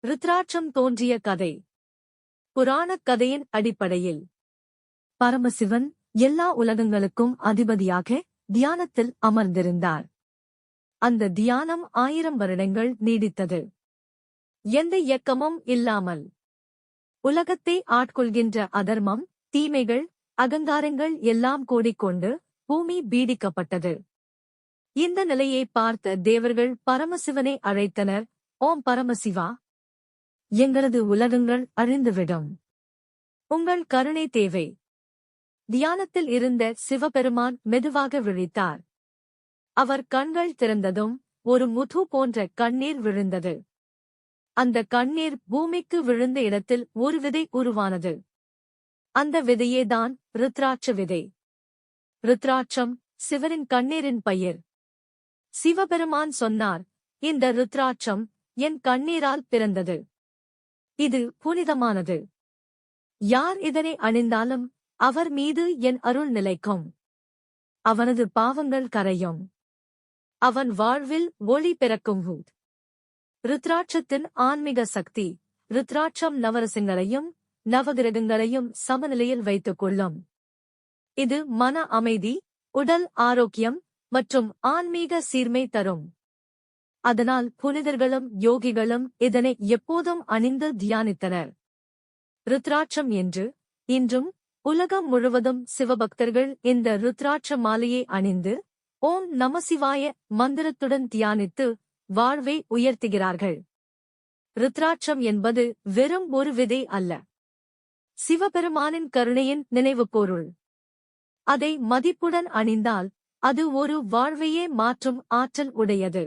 ருத்ராட்சம் தோன்றிய கதை. புராணக் கதையின் அடிப்படையில் பரமசிவன் எல்லா உலகங்களுக்கும் அதிபதியாக தியானத்தில் அமர்ந்திருந்தார். அந்த தியானம் 1000 வருடங்கள் நீடித்தது. எந்த இயக்கமும் இல்லாமல் உலகத்தை ஆட்கொள்கின்ற அதர்மம், தீமைகள், அகங்காரங்கள் எல்லாம் கூடிக்கொண்டு பூமி பீடிக்கப்பட்டது. இந்த நிலையை பார்த்த தேவர்கள் பரமசிவனை அழைத்தனர். ஓம் பரமசிவா, எங்களது உலகங்கள் அழிந்துவிடும். உங்கள் கருணை தேவை. தியானத்தில் இருந்த சிவபெருமான் மெதுவாக விழித்தார். அவர் கண்கள் திறந்ததும் ஒரு முத்து போன்ற கண்ணீர் விழுந்தது. அந்த கண்ணீர் பூமிக்கு விழுந்த இடத்தில் ஒரு விதை உருவானது. அந்த விதையேதான் ருத்ராட்ச விதை. ருத்ராட்சம் சிவனின் கண்ணீரின் பயிர். சிவபெருமான் சொன்னார், இந்த ருத்ராட்சம் என் கண்ணீரால் பிறந்தது. இது புனிதமானது. யார் இதனை அணிந்தாலும் அவர் மீது என் அருள் நிலைக்கும். அவனது பாவங்கள் கரையும். அவன் வாழ்வில் ஒளி பிறக்கும். ருத்ராட்சத்தின் ஆன்மீக சக்தி. ருத்ராட்சம் நவரசங்களையும் நவகிரகங்களையும் சமநிலையில் வைத்துக் கொள்ளும். இது மன அமைதி, உடல் ஆரோக்கியம் மற்றும் ஆன்மீக சீர்மை தரும். அதனால் புனிதர்களும் யோகிகளும் இதனை எப்போதும் அணிந்து தியானித்தனர். ருத்ராட்சம் என்று இன்றும் உலகம் முழுவதும் சிவபக்தர்கள் இந்த ருத்ராட்ச மாலையை அணிந்து ஓம் நமசிவாய மந்திரத்துடன் தியானித்து வாழ்வை உயர்த்துகிறார்கள். ருத்ராட்சம் என்பது வெறும் ஒரு விதை அல்ல. சிவபெருமானின் கருணையின் நினைவுப்பொருள். அதை மதிப்புடன் அணிந்தால் அது ஒரு வாழ்வையே மாற்றும் ஆற்றல் உடையது.